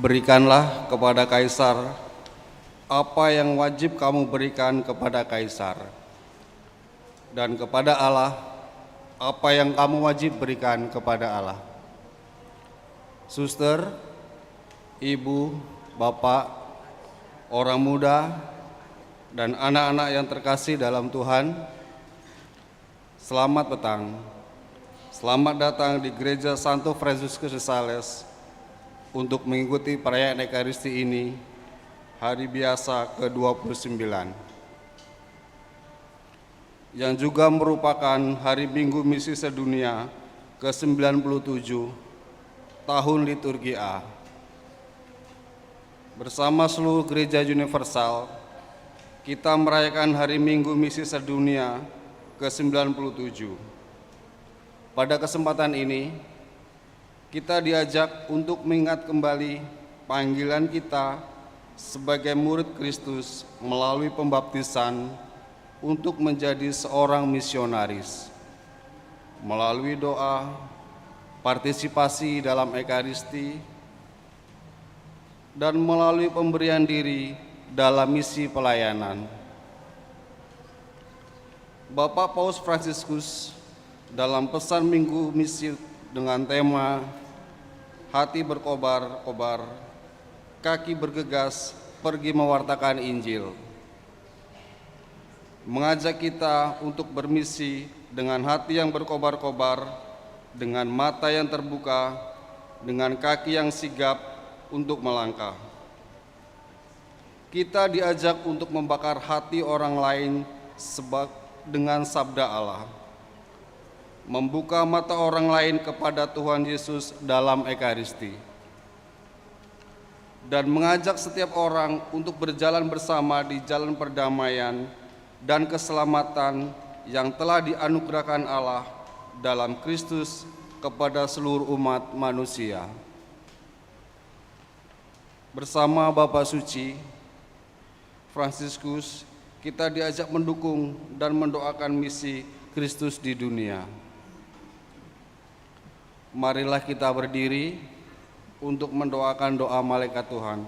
Berikanlah kepada Kaisar apa yang wajib kamu berikan kepada Kaisar, dan kepada Allah apa yang kamu wajib berikan kepada Allah. Suster, ibu, bapak, orang muda, dan anak-anak yang terkasih dalam Tuhan, selamat petang. Selamat datang di Gereja Santo Fransiskus de Sales untuk mengikuti perayaan Ekaristi ini, hari biasa ke-29, yang juga merupakan hari Minggu Misi Sedunia ke-97 tahun liturgi A. Bersama seluruh gereja universal, kita merayakan hari Minggu Misi Sedunia ke-97. Pada kesempatan ini, kita diajak untuk mengingat kembali panggilan kita sebagai murid Kristus melalui pembaptisan untuk menjadi seorang misionaris. Melalui doa, partisipasi dalam Ekaristi, dan melalui pemberian diri dalam misi pelayanan. Bapak Paus Fransiskus dalam pesan Minggu Misi dengan tema hati berkobar-kobar, kaki bergegas, pergi mewartakan Injil, mengajak kita untuk bermisi dengan hati yang berkobar-kobar, dengan mata yang terbuka, dengan kaki yang sigap untuk melangkah. Kita diajak untuk membakar hati orang lain dengan sabda Allah, membuka mata orang lain kepada Tuhan Yesus dalam Ekaristi, dan mengajak setiap orang untuk berjalan bersama di jalan perdamaian dan keselamatan yang telah dianugerahkan Allah dalam Kristus kepada seluruh umat manusia. Bersama Bapa Suci Fransiskus, kita diajak mendukung dan mendoakan misi Kristus di dunia. Marilah kita berdiri untuk mendoakan doa malaikat Tuhan.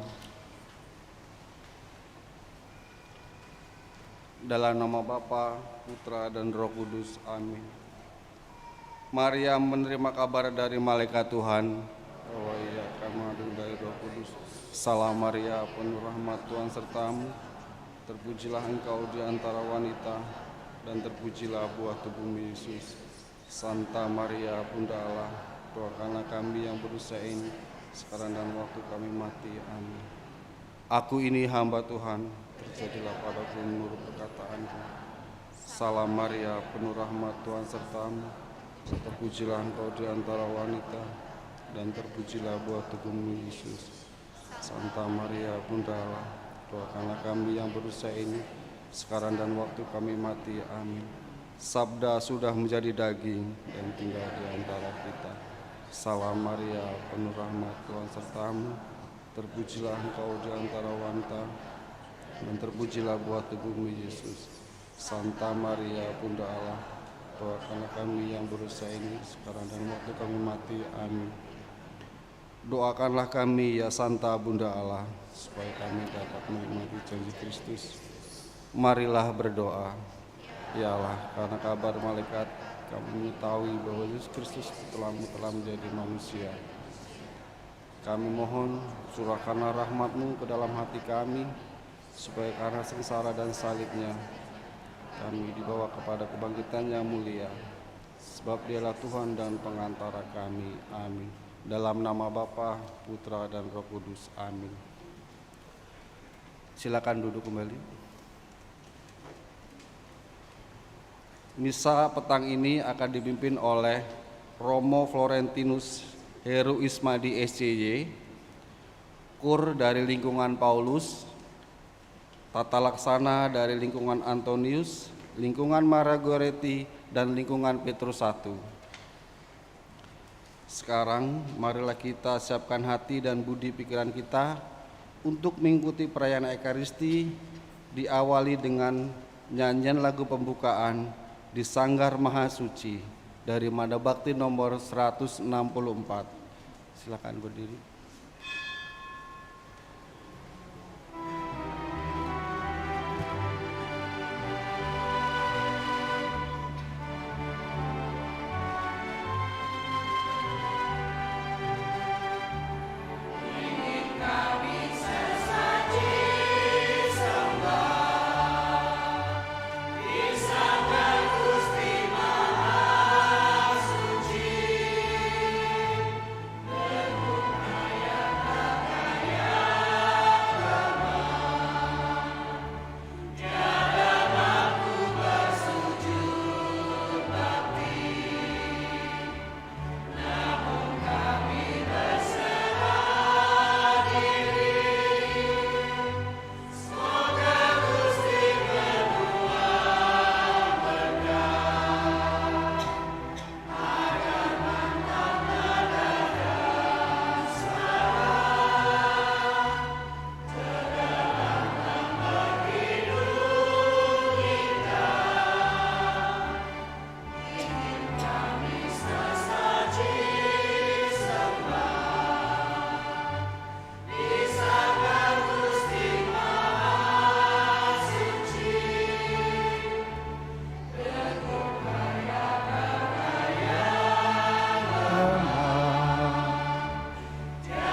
Dalam nama Bapa, Putra, dan Roh Kudus. Amin. Maria menerima kabar dari malaikat Tuhan bahwa ia akan mengandung dari Roh Kudus. Salam Maria, penuh rahmat, Tuhan sertamu. Terpujilah engkau di antara wanita, dan terpujilah buah tubuhmu Yesus. Santa Maria, Bunda Allah, doakanlah kami yang berusaha ini, sekarang dan waktu kami mati. Amin. Aku ini hamba Tuhan, terjadilah padaku menurut perkataanmu. Salam Maria, penuh rahmat, Tuhan sertamu. Terpujilah engkau di antara wanita, dan terpujilah buah tubuhmu Yesus. Santa Maria, Bunda Allah, doakanlah kami yang berusaha ini, sekarang dan waktu kami mati. Amin. Sabda sudah menjadi daging dan tinggal di antara kita. Salam Maria, penuh rahmat, Tuhan sertamu. Terpujilah engkau di antara wanita, dan terpujilah buah tubuhmu Yesus. Santa Maria, Bunda Allah, doakanlah kami yang berusaha ini, sekarang dan waktu kami mati. Amin. Doakanlah kami, ya Santa Bunda Allah, supaya kami dapat menikmati janji Kristus. Marilah berdoa. Ya Allah, karena kabar malaikat kami mengetahui bahwa Yesus Kristus telah menjadi manusia. Kami mohon curahkanlah rahmat-Mu ke dalam hati kami, supaya karena sengsara dan salibnya kami dibawa kepada kebangkitan yang mulia. Sebab Dialah Tuhan dan pengantara kami. Amin. Dalam nama Bapa, Putra, dan Roh Kudus. Amin. Silakan duduk kembali. Misa petang ini akan dipimpin oleh Romo Florentinus Heru Ismadi SCY, Kur dari lingkungan Paulus, Tata Laksana dari lingkungan Antonius, lingkungan Maragoretti, dan lingkungan Petrus I. Sekarang marilah kita siapkan hati dan budi pikiran kita untuk mengikuti perayaan Ekaristi, diawali dengan nyanyian lagu pembukaan di Sanggar Maha Suci dari Mada Bakti nomor 164. Silakan berdiri.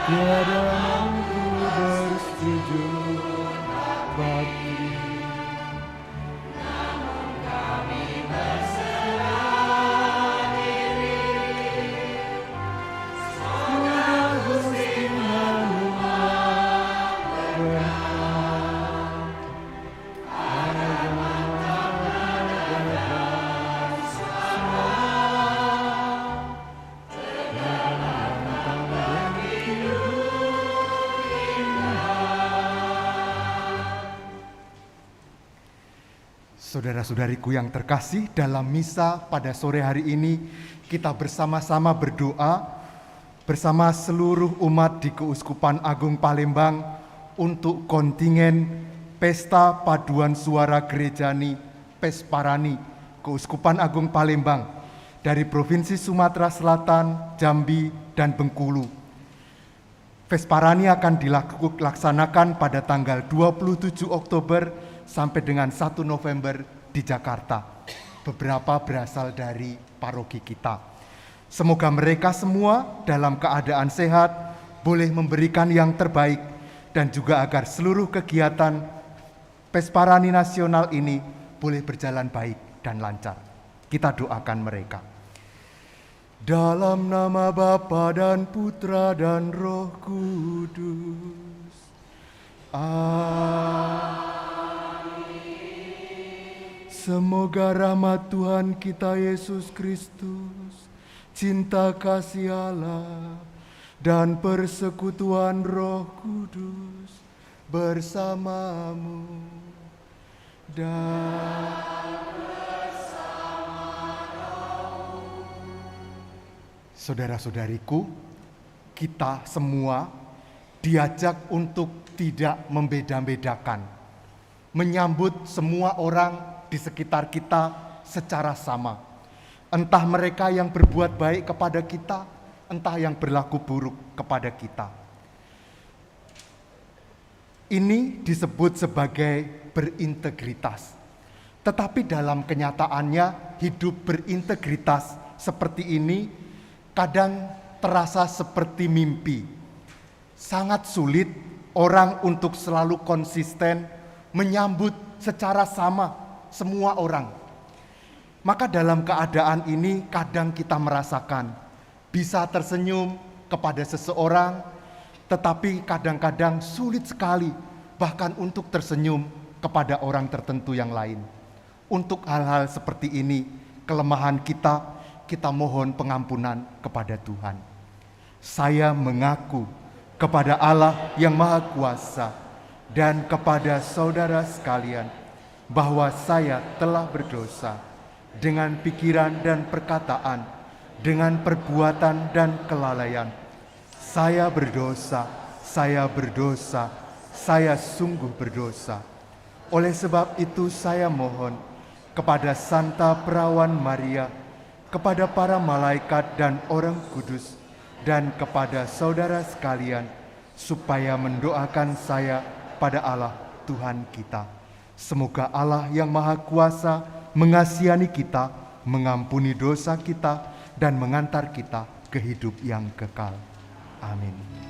tiada mampu bersetuju bakti. Saudara-saudariku yang terkasih, dalam misa pada sore hari ini kita bersama-sama berdoa bersama seluruh umat di Keuskupan Agung Palembang untuk kontingen Pesta Paduan Suara Gerejani Pesparani Keuskupan Agung Palembang dari Provinsi Sumatera Selatan, Jambi, dan Bengkulu. Pesparani akan dilaksanakan pada tanggal 27 Oktober sampai dengan 1 November di Jakarta. Beberapa berasal dari paroki kita. Semoga mereka semua dalam keadaan sehat, boleh memberikan yang terbaik, dan juga agar seluruh kegiatan Pesparani Nasional ini boleh berjalan baik dan lancar. Kita doakan mereka. Dalam nama Bapa dan Putra dan Roh Kudus. Semoga rahmat Tuhan kita Yesus Kristus, cinta kasih Allah, dan persekutuan Roh Kudus bersamamu dan saudara-saudariku, kita semua diajak untuk tidak membeda-bedakan, menyambut semua orang di sekitar kita secara sama. Entah mereka yang berbuat baik kepada kita, entah yang berlaku buruk kepada kita. Ini disebut sebagai berintegritas. Tetapi dalam kenyataannya, hidup berintegritas seperti ini kadang terasa seperti mimpi. Sangat sulit orang untuk selalu konsisten menyambut secara sama semua orang. Maka dalam keadaan ini kadang kita merasakan bisa tersenyum kepada seseorang, tetapi kadang-kadang sulit sekali bahkan untuk tersenyum kepada orang tertentu yang lain. Untuk hal-hal seperti ini, kelemahan kita mohon pengampunan kepada Tuhan. Saya mengaku kepada Allah yang Maha Kuasa dan kepada saudara sekalian bahwa saya telah berdosa dengan pikiran dan perkataan, dengan perbuatan dan kelalaian. Saya berdosa, saya sungguh berdosa. Oleh sebab itu saya mohon kepada Santa Perawan Maria, kepada para malaikat dan orang kudus, dan kepada saudara sekalian, supaya mendoakan saya pada Allah Tuhan kita. Semoga Allah yang Maha Kuasa mengasihani kita, mengampuni dosa kita, dan mengantar kita ke hidup yang kekal. Amin.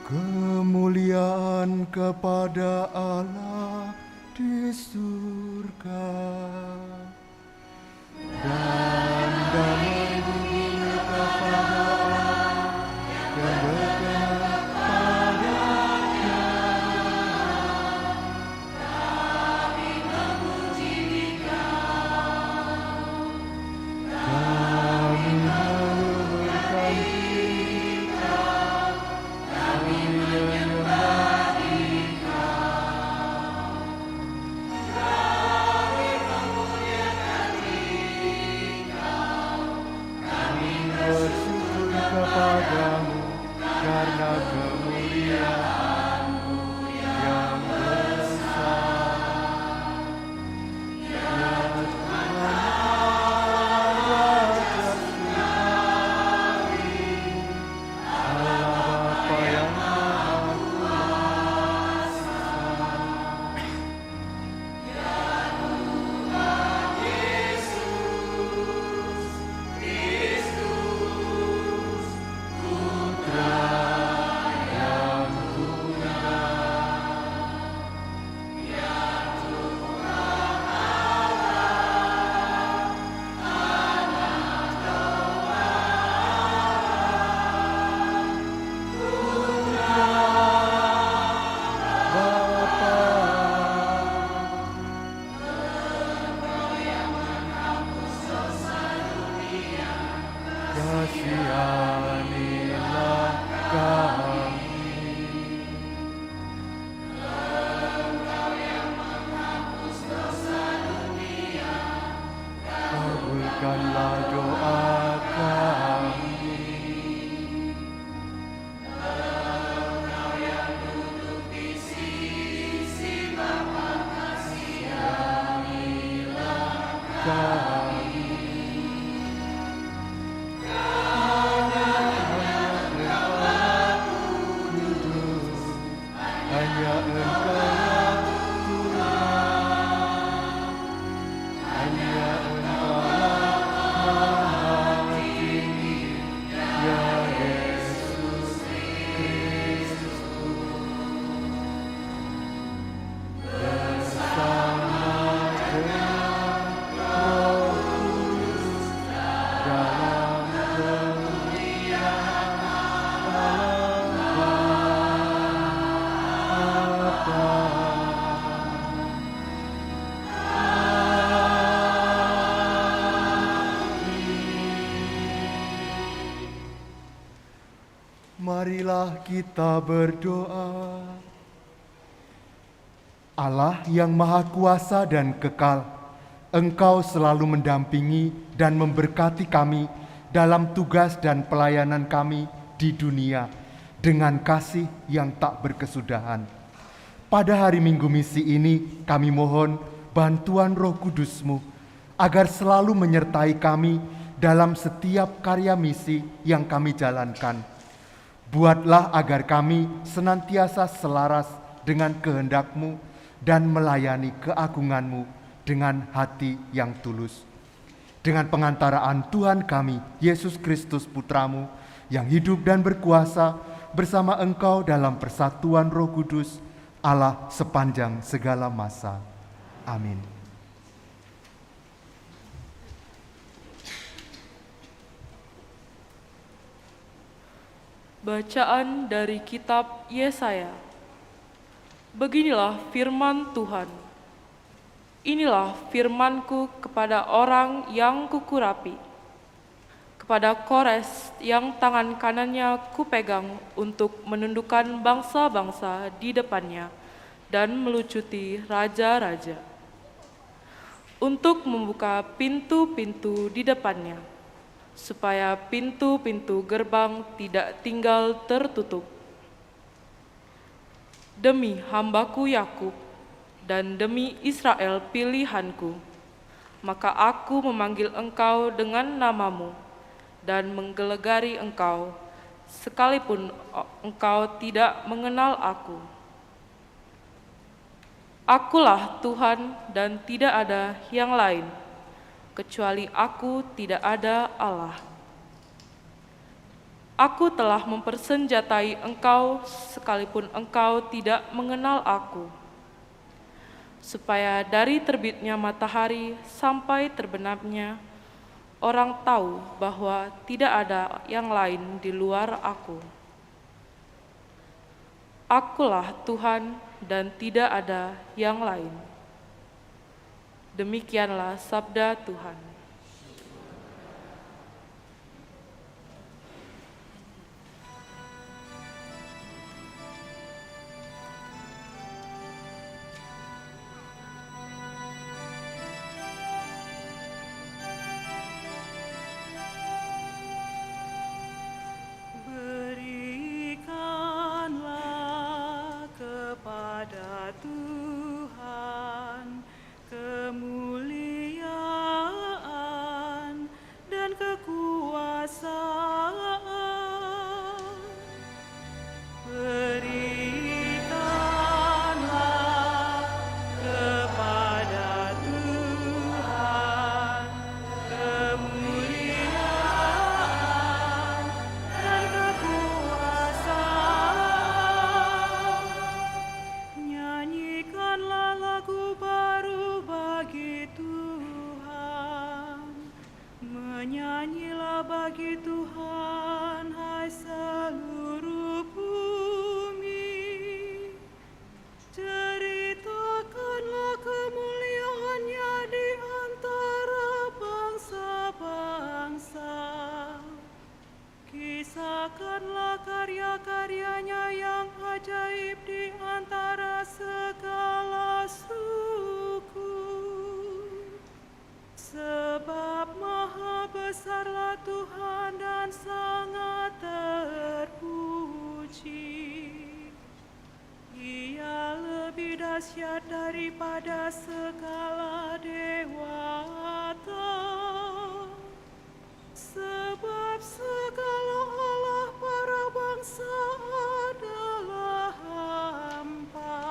Kemuliaan kepada Allah di surga dan damai di bumi kepada Allah yang berkenan padanya. Kami meluhurkan Dikau, kami menyembah Dikau. Kami memuliakan Dikau, kami bersyukur kepadamu karena kemuliaan-Mu yang besar. Ya Tuhan Raja Surgawi, Allah Bapa yang Maha Kuasa. Putra yang kasihanilah kami. Kabulkanlah doa kami. Kami. Hanya Engkau yang Tuhan, hanya Engkau yang Maha Tinggi, ya Yesus Kristus. Bersama dengan Roh Kudus dalam kemuliaan Allah Bapa. Marilah kita berdoa. Allah yang Maha Kuasa dan kekal, Engkau selalu mendampingi dan memberkati kami dalam tugas dan pelayanan kami di dunia dengan kasih yang tak berkesudahan. Pada hari Minggu Misi ini kami mohon bantuan Roh Kudus-Mu agar selalu menyertai kami dalam setiap karya misi yang kami jalankan. Buatlah agar kami senantiasa selaras dengan kehendak-Mu dan melayani keagungan-Mu dengan hati yang tulus. Dengan pengantaraan Tuhan kami, Yesus Kristus Putra-Mu, yang hidup dan berkuasa bersama Engkau dalam persatuan Roh Kudus, Allah sepanjang segala masa. Amin. Bacaan dari kitab Yesaya. Beginilah firman Tuhan. Inilah firman-Ku kepada orang yang kukurapi, kepada Kores yang tangan kanannya kupegang untuk menundukkan bangsa-bangsa di depannya dan melucuti raja-raja, untuk membuka pintu-pintu di depannya, supaya pintu-pintu gerbang tidak tinggal tertutup. Demi hambaku Yakub dan demi Israel pilihanku, maka aku memanggil engkau dengan namamu dan menggelegari engkau, sekalipun engkau tidak mengenal aku. Akulah Tuhan dan tidak ada yang lain, kecuali aku tidak ada Allah. Aku telah mempersenjatai engkau sekalipun engkau tidak mengenal aku, supaya dari terbitnya matahari sampai terbenamnya, orang tahu bahwa tidak ada yang lain di luar aku. Akulah Tuhan dan tidak ada yang lain. Demikianlah sabda Tuhan. Berikanlah kepada Tuhan kemuliaan dan kekuasaan. Berikanlah kepada Tuhan kemuliaan dan kekuasaan. Nyanyikanlah lagu baru bagi Tuhan. Menyanyilah bagi Tuhan, hai seluruh bumi. Ceritakanlah kemuliaan-Nya di antara bangsa-bangsa. Kisahkanlah karya-karyanya yang ajaib di antara segala suku. Sebab maha besarlah Tuhan dan sangat terpuji. Ia lebih dahsyat daripada segala dewata. Sebab segala Allah para bangsa adalah hampa.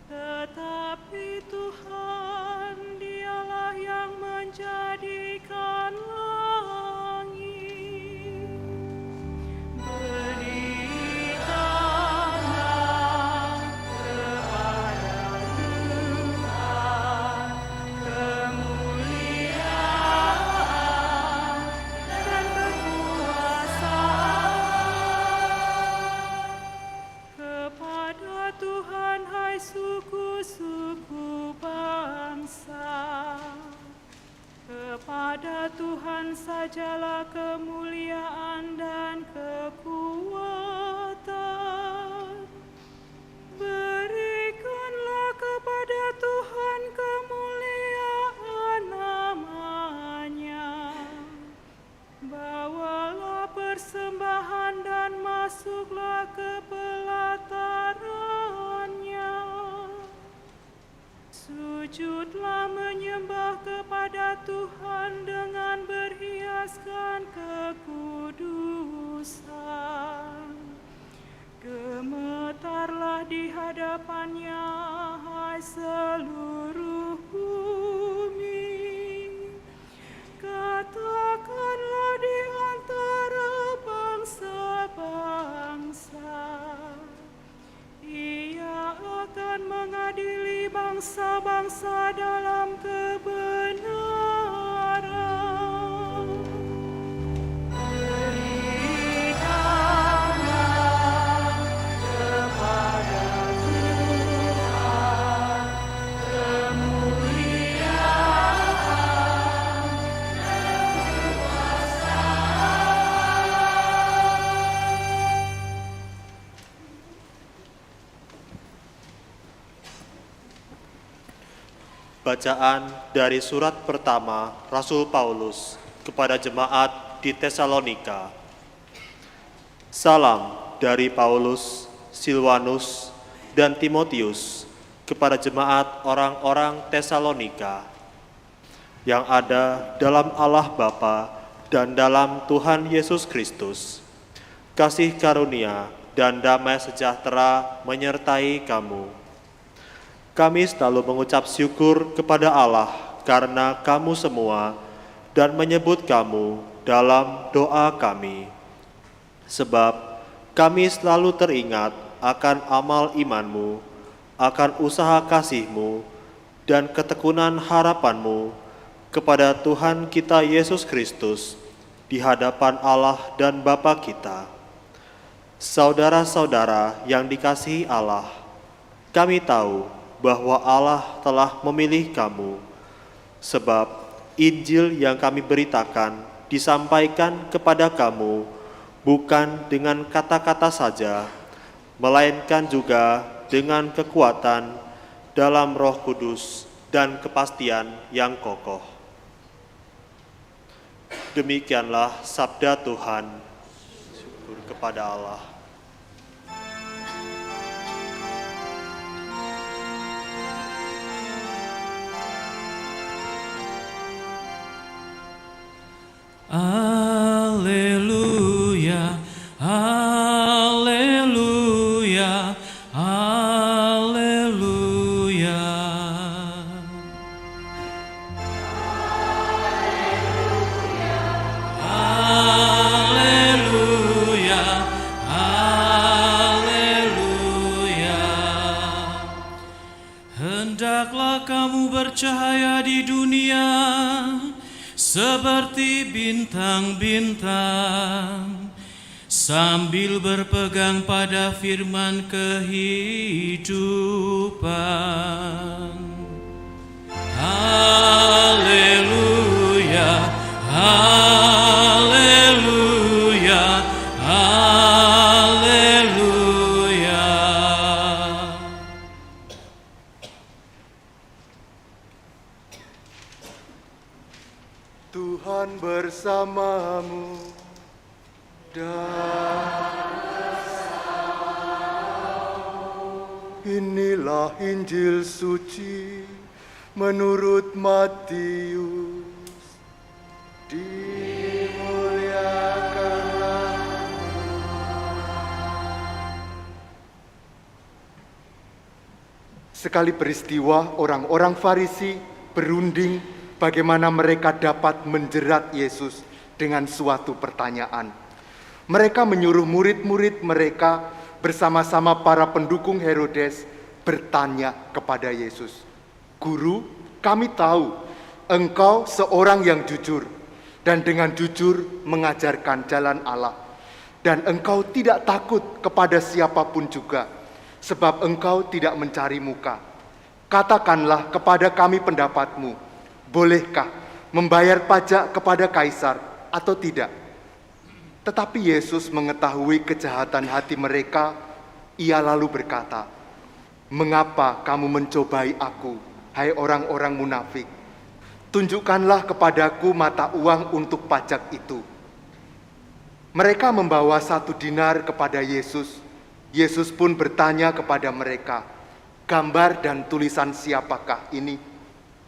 Tetapi Tuhan, Dialah yang menjadikan langit. Berikanlah kepada Tuhan kemuliaan dan kekuasaan. Kepada Tuhan, hai suku-suku bangsa. Kepada Tuhan sajalah kemuliaan dan kekuatan. Berikanlah kepada Tuhan kemuliaan nama-Nya. Bawalah persembahan dan masuklah ke pelataran-Nya. Sujudlah menyembah kepada Tuhan dengan berhiaskan kekudusan. Gemetarlah di hadapan-Nya, hai seluruh bumi. Katakanlah di antara bangsa-bangsa, Ia akan mengadili bangsa-bangsa dalam kebenaran. Berikanlah kepada Tuhan kemuliaan dan kekuasaan. Bacaan dari surat pertama Rasul Paulus kepada jemaat di Tesalonika. Salam dari Paulus, Silwanus, dan Timotius kepada jemaat orang-orang Tesalonika yang ada dalam Allah Bapa dan dalam Tuhan Yesus Kristus. Kasih karunia dan damai sejahtera menyertai kamu. Kami selalu mengucap syukur kepada Allah karena kamu semua dan menyebut kamu dalam doa kami. Sebab kami selalu teringat akan amal iman-Mu, akan usaha kasih-Mu, dan ketekunan harapan-Mu kepada Tuhan kita Yesus Kristus di hadapan Allah dan Bapa kita. Saudara-saudara yang dikasihi Allah, kami tahu bahwa Allah telah memilih kamu, sebab Injil yang kami beritakan disampaikan kepada kamu bukan dengan kata-kata saja, melainkan juga dengan kekuatan dalam Roh Kudus dan kepastian yang kokoh. Demikianlah sabda Tuhan. Syukur kepada Allah. Haleluya, haleluya, haleluya. Haleluya, haleluya. Hendaklah kamu bercahaya di dunia seperti bintang-bintang, sambil berpegang pada firman kehidupan. Haleluya, haleluya, haleluya. Tuhan bersamamu dan inilah Injil suci menurut Matius. Dimuliakanlah. Sekali peristiwa, orang-orang Farisi berunding bagaimana mereka dapat menjerat Yesus dengan suatu pertanyaan. Mereka menyuruh murid-murid mereka bersama-sama para pendukung Herodes bertanya kepada Yesus, "Guru, kami tahu Engkau seorang yang jujur dan dengan jujur mengajarkan jalan Allah. Dan Engkau tidak takut kepada siapapun juga, sebab Engkau tidak mencari muka. Katakanlah kepada kami pendapatmu. Bolehkah membayar pajak kepada Kaisar atau tidak?" Tetapi Yesus mengetahui kejahatan hati mereka. Ia lalu berkata, "Mengapa kamu mencobai aku, hai orang-orang munafik? Tunjukkanlah kepadaku mata uang untuk pajak itu." Mereka membawa 1 dinar kepada Yesus. Yesus pun bertanya kepada mereka, "Gambar dan tulisan siapakah ini?"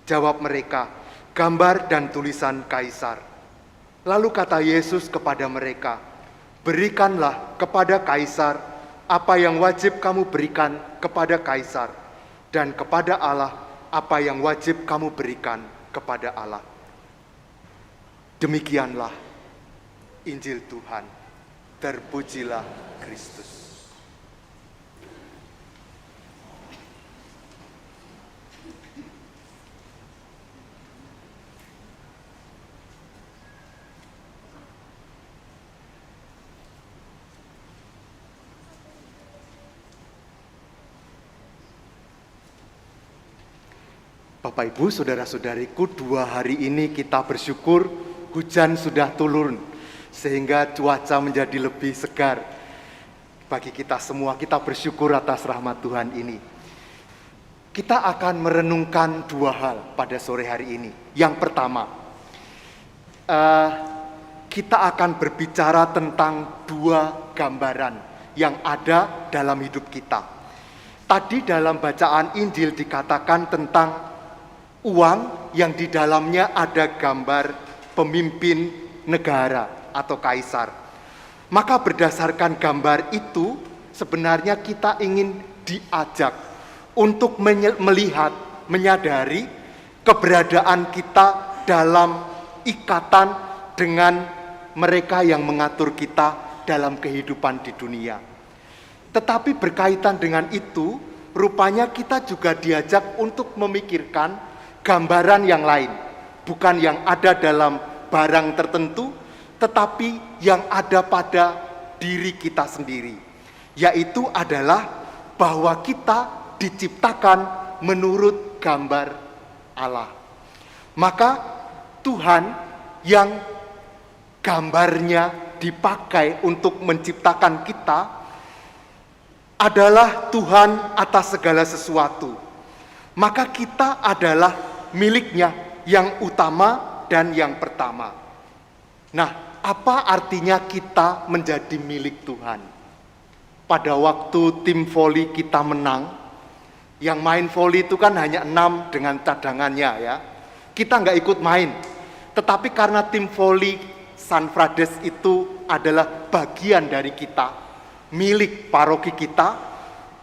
Jawab mereka, "Gambar dan tulisan Kaisar." Lalu kata Yesus kepada mereka, "Berikanlah kepada Kaisar apa yang wajib kamu berikan kepada Kaisar, dan kepada Allah apa yang wajib kamu berikan kepada Allah." Demikianlah Injil Tuhan. Terpujilah Kristus. Bapak Ibu, saudara-saudariku, 2 hari ini kita bersyukur hujan sudah turun sehingga cuaca menjadi lebih segar. Bagi kita semua, kita bersyukur atas rahmat Tuhan ini. Kita akan merenungkan 2 hal pada sore hari ini. Yang pertama, kita akan berbicara tentang 2 gambaran yang ada dalam hidup kita. Tadi dalam bacaan Injil dikatakan tentang uang yang di dalamnya ada gambar pemimpin negara atau kaisar. Maka berdasarkan gambar itu sebenarnya kita ingin diajak untuk melihat, menyadari keberadaan kita dalam ikatan dengan mereka yang mengatur kita dalam kehidupan di dunia. Tetapi berkaitan dengan itu, rupanya kita juga diajak untuk memikirkan gambaran yang lain, bukan yang ada dalam barang tertentu, tetapi yang ada pada diri kita sendiri, yaitu adalah bahwa kita diciptakan menurut gambar Allah. Maka Tuhan yang gambarnya dipakai untuk menciptakan kita adalah Tuhan atas segala sesuatu. Maka kita adalah miliknya yang utama dan yang pertama. Nah, apa artinya kita menjadi milik Tuhan? Pada waktu tim voli kita menang, yang main voli itu kan hanya 6 dengan cadangannya ya. Kita nggak ikut main. Tetapi karena tim voli San Frades itu adalah bagian dari kita, milik paroki kita,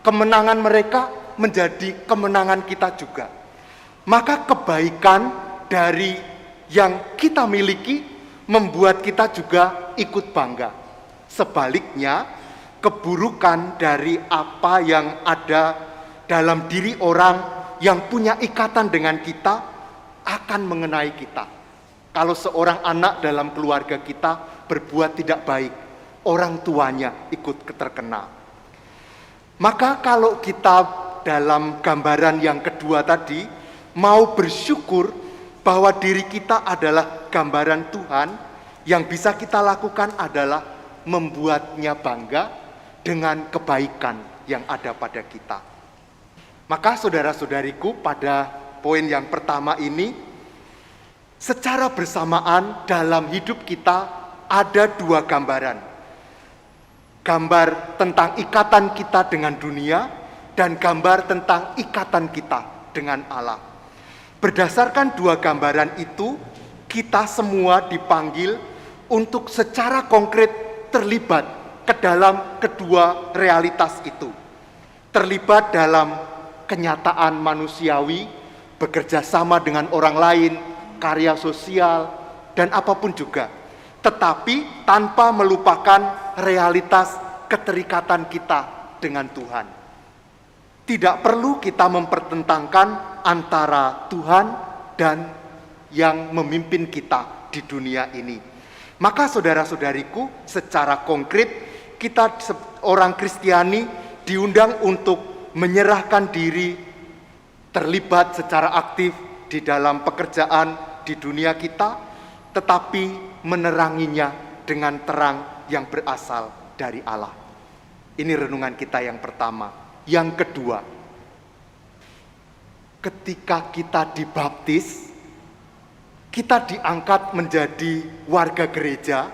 kemenangan mereka menjadi kemenangan kita juga. Maka kebaikan dari yang kita miliki membuat kita juga ikut bangga. Sebaliknya, keburukan dari apa yang ada dalam diri orang yang punya ikatan dengan kita akan mengenai kita. Kalau seorang anak dalam keluarga kita berbuat tidak baik, orang tuanya ikut terkena. Maka kalau kita dalam gambaran yang kedua tadi mau bersyukur bahwa diri kita adalah gambaran Tuhan, yang bisa kita lakukan adalah membuatnya bangga dengan kebaikan yang ada pada kita. Maka saudara-saudariku, pada poin yang pertama ini, secara bersamaan dalam hidup kita ada 2 gambaran. Gambar tentang ikatan kita dengan dunia dan gambar tentang ikatan kita dengan Allah. Berdasarkan 2 gambaran itu, kita semua dipanggil untuk secara konkret terlibat ke dalam kedua realitas itu. Terlibat dalam kenyataan manusiawi, bekerja sama dengan orang lain, karya sosial, dan apapun juga. Tetapi tanpa melupakan realitas keterikatan kita dengan Tuhan. Tidak perlu kita mempertentangkan antara Tuhan dan yang memimpin kita di dunia ini. Maka saudara-saudariku, secara konkret kita orang Kristiani diundang untuk menyerahkan diri, terlibat secara aktif di dalam pekerjaan di dunia kita, tetapi meneranginya dengan terang yang berasal dari Allah. Ini renungan kita yang pertama. Yang kedua, ketika kita dibaptis, kita diangkat menjadi warga gereja.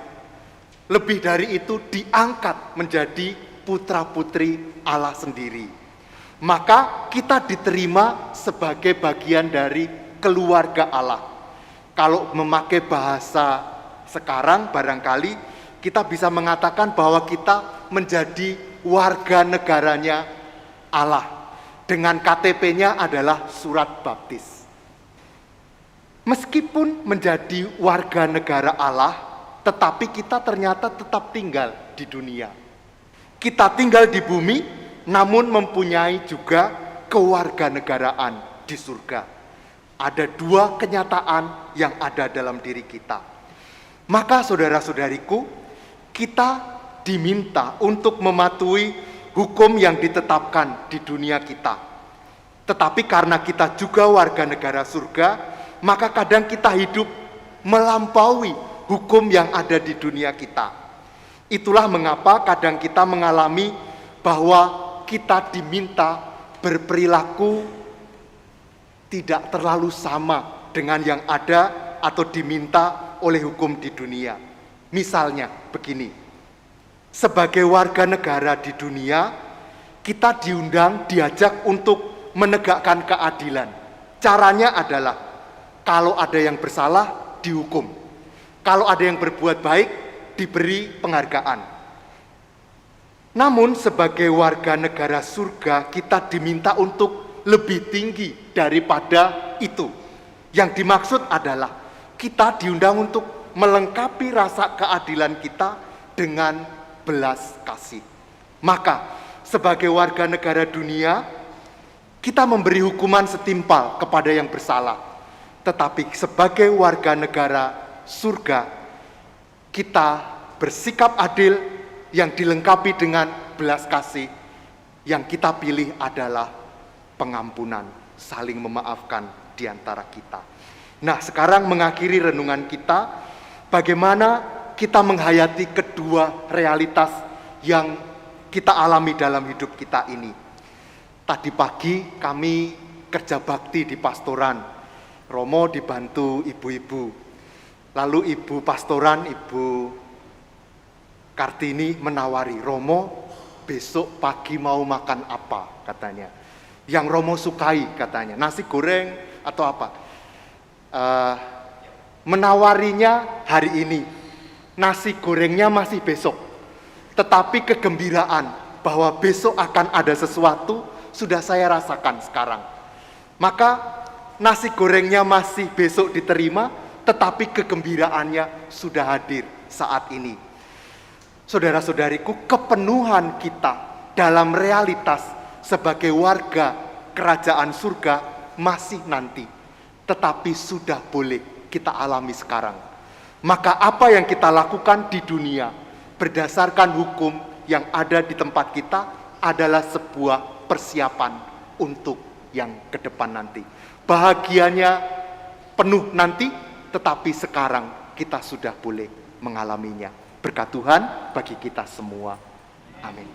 Lebih dari itu, diangkat menjadi putra-putri Allah sendiri. Maka kita diterima sebagai bagian dari keluarga Allah. Kalau memakai bahasa sekarang, barangkali kita bisa mengatakan bahwa kita menjadi warga negaranya Allah. Dengan KTP-nya adalah surat baptis. Meskipun menjadi warga negara Allah, tetapi kita ternyata tetap tinggal di dunia. Kita tinggal di bumi, namun mempunyai juga kewarganegaraan di surga. Ada 2 kenyataan yang ada dalam diri kita. Maka saudara-saudariku, kita diminta untuk mematuhi hukum yang ditetapkan di dunia kita. Tetapi karena kita juga warga negara surga, maka kadang kita hidup melampaui hukum yang ada di dunia kita. Itulah mengapa kadang kita mengalami bahwa kita diminta berperilaku tidak terlalu sama dengan yang ada atau diminta oleh hukum di dunia. Misalnya begini, sebagai warga negara di dunia, kita diajak untuk menegakkan keadilan. Caranya adalah, kalau ada yang bersalah, dihukum. Kalau ada yang berbuat baik, diberi penghargaan. Namun sebagai warga negara surga, kita diminta untuk lebih tinggi daripada itu. Yang dimaksud adalah kita diundang untuk melengkapi rasa keadilan kita dengan belas kasih. Maka sebagai warga negara dunia, kita memberi hukuman setimpal kepada yang bersalah. Tetapi sebagai warga negara surga, kita bersikap adil yang dilengkapi dengan belas kasih. Yang kita pilih adalah pengampunan, saling memaafkan di antara kita. Nah, sekarang mengakhiri renungan kita, bagaimana kita menghayati kedua realitas yang kita alami dalam hidup kita ini. Tadi pagi kami kerja bakti di pastoran. Romo dibantu ibu-ibu. Lalu ibu pastoran, Ibu Kartini menawari, Romo besok pagi mau makan apa katanya. Yang Romo sukai katanya, nasi goreng atau apa. Menawarinya hari ini, nasi gorengnya masih besok. Tetapi kegembiraan bahwa besok akan ada sesuatu sudah saya rasakan sekarang. Maka nasi gorengnya masih besok diterima, tetapi kegembiraannya sudah hadir saat ini. Saudara-saudariku, kepenuhan kita dalam realitas sebagai warga kerajaan surga masih nanti, tetapi sudah boleh kita alami sekarang. Maka apa yang kita lakukan di dunia berdasarkan hukum yang ada di tempat kita adalah sebuah persiapan untuk yang ke depan nanti. Bahagianya penuh nanti, tetapi sekarang kita sudah boleh mengalaminya. Berkat Tuhan bagi kita semua. Amin.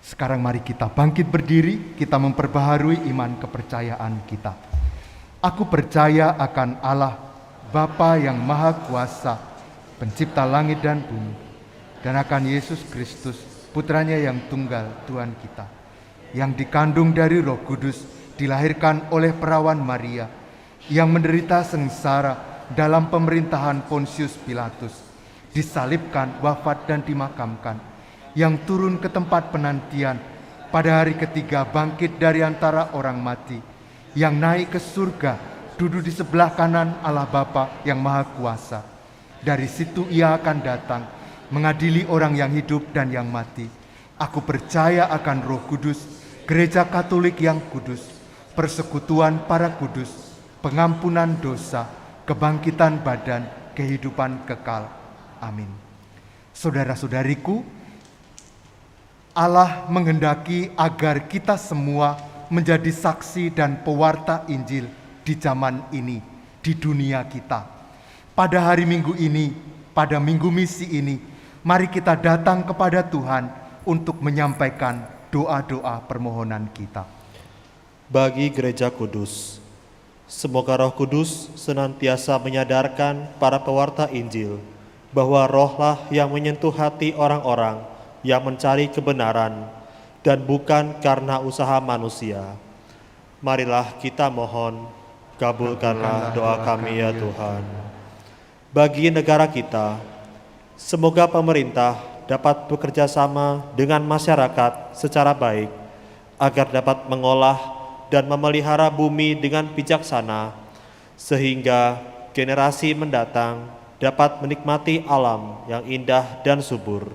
Sekarang mari kita bangkit berdiri, kita memperbaharui iman kepercayaan kita. Aku percaya akan Allah, Bapa yang Maha Kuasa, pencipta langit dan bumi, dan akan Yesus Kristus, putranya yang tunggal, Tuhan kita, yang dikandung dari Roh Kudus, dilahirkan oleh perawan Maria, yang menderita sengsara dalam pemerintahan Pontius Pilatus, disalibkan, wafat dan dimakamkan, yang turun ke tempat penantian, pada hari ketiga bangkit dari antara orang mati, yang naik ke surga, duduk di sebelah kanan Allah Bapa yang Maha Kuasa. Dari situ ia akan datang, mengadili orang yang hidup dan yang mati. Aku percaya akan Roh Kudus, Gereja Katolik yang kudus, persekutuan para kudus, pengampunan dosa, kebangkitan badan, kehidupan kekal. Amin. Saudara-saudariku, Allah menghendaki agar kita semua menjadi saksi dan pewarta Injil di zaman ini, di dunia kita. Pada hari Minggu ini, pada Minggu Misi ini, mari kita datang kepada Tuhan untuk menyampaikan doa-doa permohonan kita. Bagi Gereja Kudus, semoga Roh Kudus senantiasa menyadarkan para pewarta Injil bahwa Rohlah yang menyentuh hati orang-orang yang mencari kebenaran dan bukan karena usaha manusia. Marilah kita mohon, kabulkanlah doa kami ya Tuhan. Bagi negara kita, semoga pemerintah dapat bekerja sama dengan masyarakat secara baik agar dapat mengolah dan memelihara bumi dengan bijaksana, sehingga generasi mendatang dapat menikmati alam yang indah dan subur.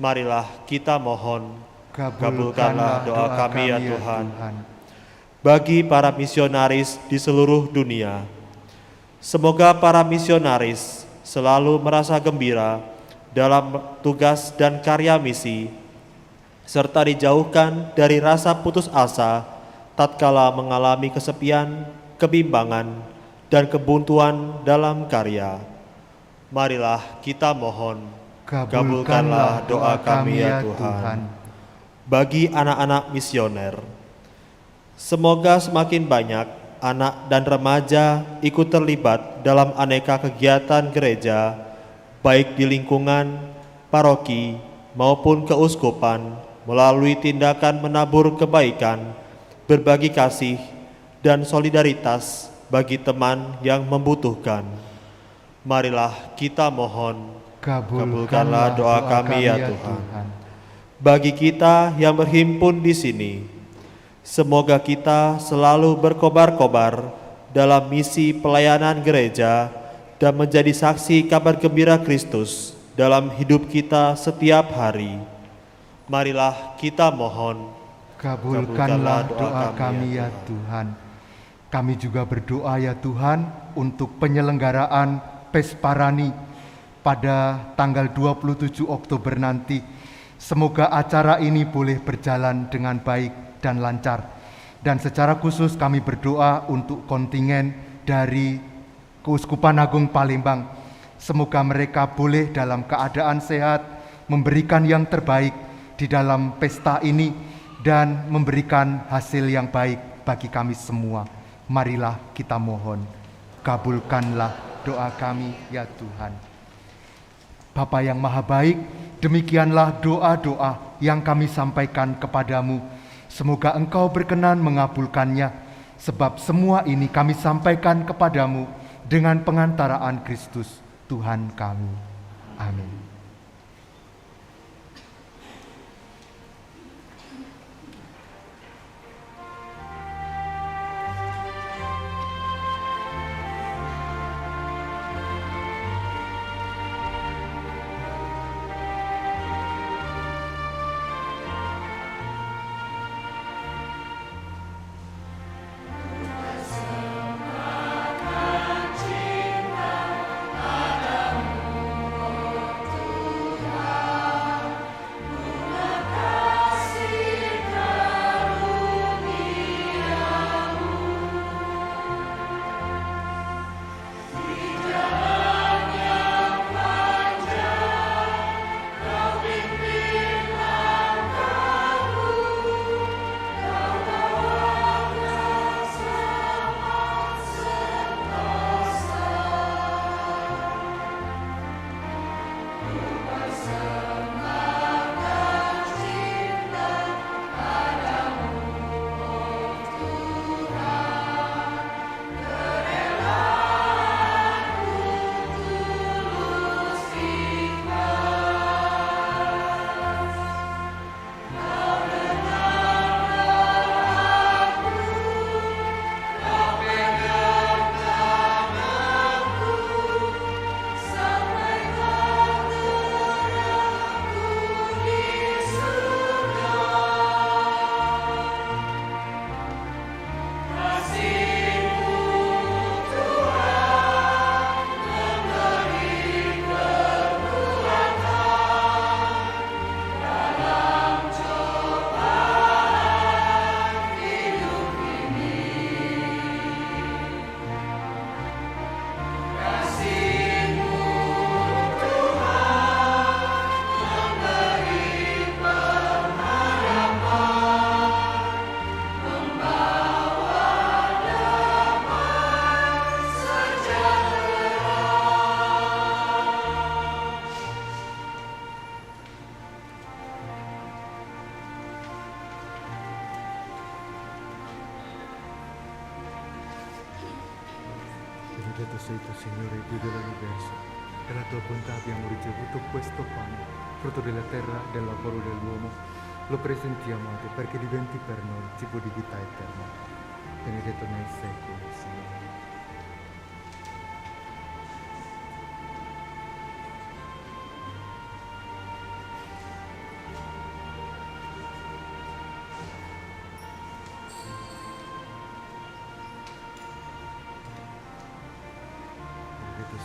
Marilah kita mohon, kabulkanlah doa kami ya Tuhan. Bagi para misionaris di seluruh dunia, semoga para misionaris selalu merasa gembira dalam tugas dan karya misi, serta dijauhkan dari rasa putus asa tatkala mengalami kesepian, kebimbangan, dan kebuntuan dalam karya. Marilah kita mohon, kabulkanlah doa kami ya Tuhan. Bagi anak-anak misioner, semoga semakin banyak anak dan remaja ikut terlibat dalam aneka kegiatan gereja, baik di lingkungan, paroki, maupun keuskupan, melalui tindakan menabur kebaikan, berbagi kasih, dan solidaritas bagi teman yang membutuhkan. Marilah kita mohon, kabulkanlah doa kami ya Tuhan. Bagi kita yang berhimpun di sini, semoga kita selalu berkobar-kobar dalam misi pelayanan gereja dan menjadi saksi kabar gembira Kristus dalam hidup kita setiap hari. Marilah kita mohon. Kabulkanlah doa kami ya Tuhan. Kami juga berdoa ya Tuhan untuk penyelenggaraan Pesparani pada tanggal 27 Oktober nanti. Semoga acara ini boleh berjalan dengan baik dan lancar. Dan secara khusus kami berdoa untuk kontingen dari Keuskupan Agung Palembang. Semoga mereka boleh dalam keadaan sehat, memberikan yang terbaik di dalam pesta ini dan memberikan hasil yang baik bagi kami semua. Marilah kita mohon, kabulkanlah doa kami ya Tuhan. Bapa yang maha baik, demikianlah doa-doa yang kami sampaikan kepadamu. Semoga Engkau berkenan mengabulkannya, sebab semua ini kami sampaikan kepadamu dengan pengantaraan Kristus Tuhan kami. Amin. Benedetto sei tu, Signore, Dio dell'universo, e la tua bontà abbiamo ricevuto questo pane, frutto della terra, del lavoro dell'uomo. Lo presentiamo a te perché diventi per noi cibo di vita eterna. Benedetto nei secoli, Signore.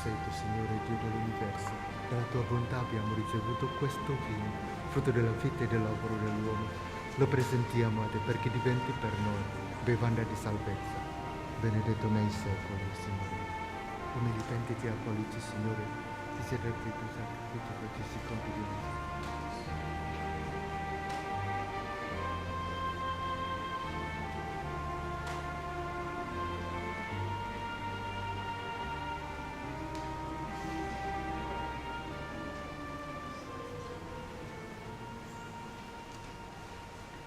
Sei tu, Signore, Dio dell'universo, dalla tua bontà abbiamo ricevuto questo vino, frutto della vita e del lavoro dell'uomo. Lo presentiamo a te perché diventi per noi bevanda di salvezza. Benedetto nei secoli, Signore. Come gli pentiti alcolici, Signore, ti siete tu sacrificio che ci si compie di noi.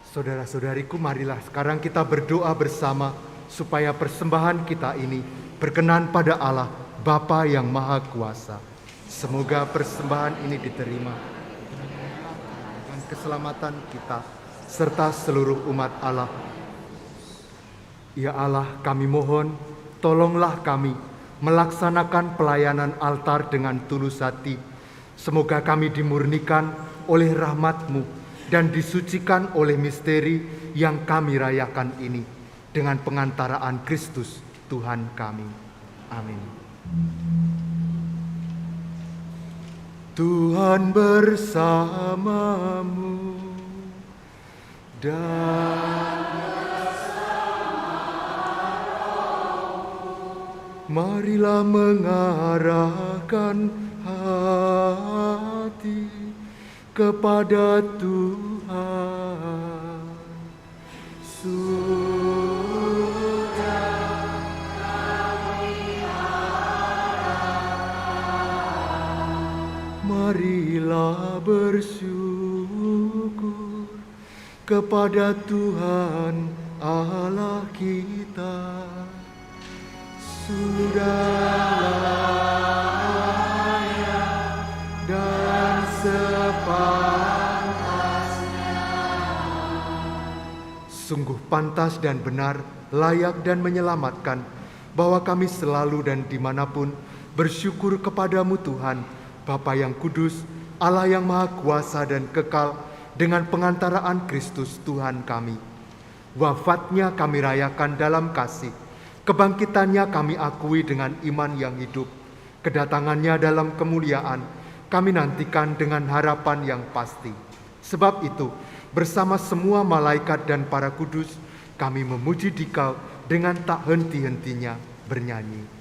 Saudara-saudariku, marilah sekarang kita berdoa bersama supaya persembahan kita ini berkenan pada Allah, Bapa yang Maha Kuasa. Semoga persembahan ini diterima dengan keselamatan kita serta seluruh umat Allah. Ya Allah, kami mohon tolonglah kami melaksanakan pelayanan altar dengan tulus hati. Semoga kami dimurnikan oleh rahmat-Mu dan disucikan oleh misteri yang kami rayakan ini dengan pengantaraan Kristus Tuhan kami. Amin. Tuhan bersamamu dan marilah mengarahkan hati kepada Tuhan. Marilah bersyukur kepada Tuhan Allah kita. Sudah layak dan sepantasnya. Sungguh pantas dan benar, layak dan menyelamatkan, bahwa kami selalu dan dimanapun bersyukur kepadamu Tuhan, Bapa yang kudus, Allah yang maha kuasa dan kekal, dengan pengantaraan Kristus Tuhan kami. Wafatnya kami rayakan dalam kasih, kebangkitannya kami akui dengan iman yang hidup, kedatangannya dalam kemuliaan kami nantikan dengan harapan yang pasti. Sebab itu, bersama semua malaikat dan para kudus, kami memuji Dikau dengan tak henti-hentinya bernyanyi.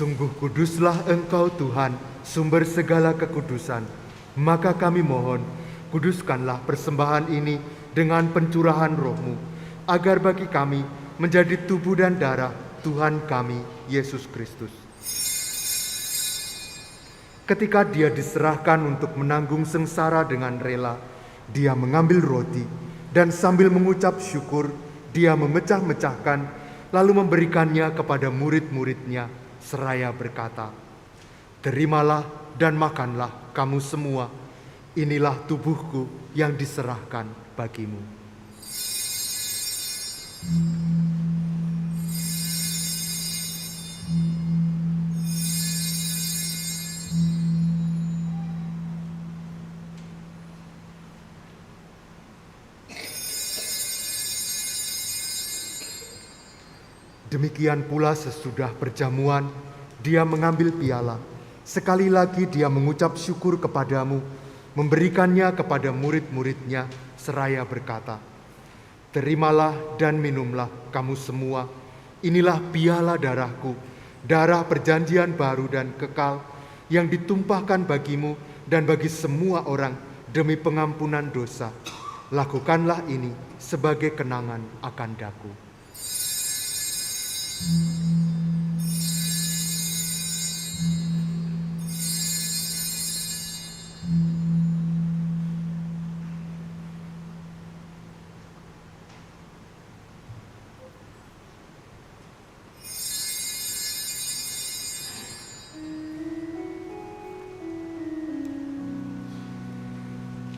Sungguh kuduslah Engkau Tuhan, sumber segala kekudusan. Maka kami mohon, kuduskanlah persembahan ini dengan pencurahan Roh-Mu, agar bagi kami menjadi tubuh dan darah Tuhan kami, Yesus Kristus. Ketika Dia diserahkan untuk menanggung sengsara dengan rela, Dia mengambil roti, dan sambil mengucap syukur, Dia memecah-mecahkan, lalu memberikannya kepada murid-muridnya, seraya berkata, "Terimalah dan makanlah kamu semua, inilah tubuhku yang diserahkan bagimu." Demikian pula sesudah perjamuan, Dia mengambil piala. Sekali lagi Dia mengucap syukur kepadamu, memberikannya kepada murid-muridnya, seraya berkata, "Terimalah dan minumlah kamu semua, inilah piala darahku, darah perjanjian baru dan kekal, yang ditumpahkan bagimu dan bagi semua orang demi pengampunan dosa. Lakukanlah ini sebagai kenangan akan daku."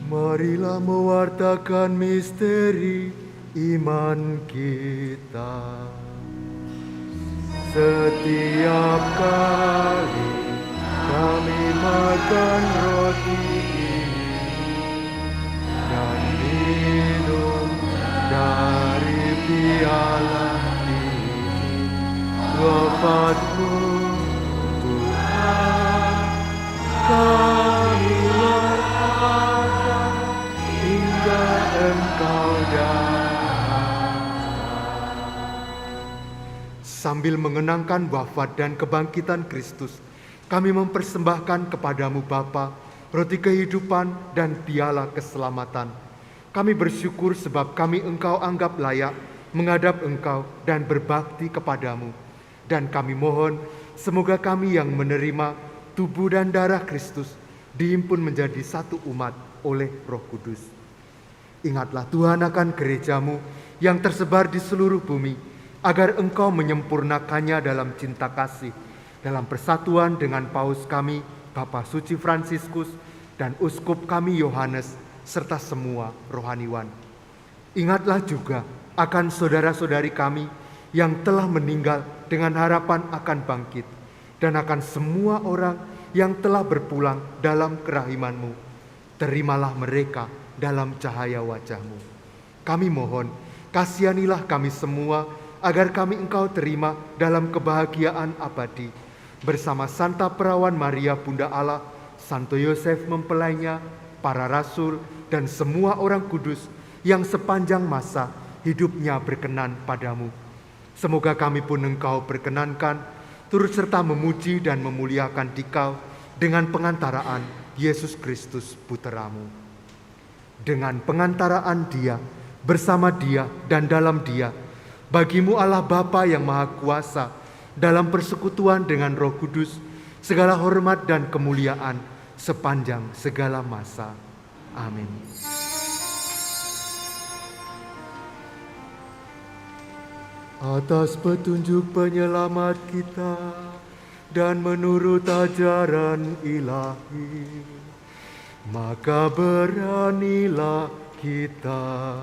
Marilah mewartakan misteri iman kita. Setiap kali kami makan roti ini dan minum dari piala ini, wafat-Mu Tuhan, kami merayakan hingga Engkau datang. Sambil mengenangkan wafat dan kebangkitan Kristus, kami mempersembahkan kepadamu Bapa, roti kehidupan dan piala keselamatan. Kami bersyukur sebab kami Engkau anggap layak menghadap Engkau dan berbakti kepadamu. Dan kami mohon, semoga kami yang menerima tubuh dan darah Kristus dihimpun menjadi satu umat oleh Roh Kudus. Ingatlah Tuhan akan gerejamu yang tersebar di seluruh bumi, agar Engkau menyempurnakannya dalam cinta kasih, dalam persatuan dengan Paus kami, Bapak Suci Fransiskus, dan Uskup kami Yohanes, serta semua rohaniwan. Ingatlah juga akan saudara-saudari kami yang telah meninggal dengan harapan akan bangkit, dan akan semua orang yang telah berpulang dalam kerahiman-Mu. Terimalah mereka dalam cahaya wajah-Mu. Kami mohon, kasihanilah kami semua, agar kami Engkau terima dalam kebahagiaan abadi, bersama Santa Perawan Maria Bunda Allah, Santo Yosef mempelainya, para rasul, dan semua orang kudus yang sepanjang masa hidupnya berkenan padamu. Semoga kami pun Engkau berkenankan, turut serta memuji dan memuliakan Dikau dengan pengantaraan Yesus Kristus Putra-Mu. Dengan pengantaraan Dia, bersama Dia dan dalam Dia, bagimu Allah Bapa yang Maha Kuasa, dalam persekutuan dengan Roh Kudus, segala hormat dan kemuliaan sepanjang segala masa. Amin. Atas petunjuk penyelamat kita dan menurut ajaran ilahi, maka beranilah kita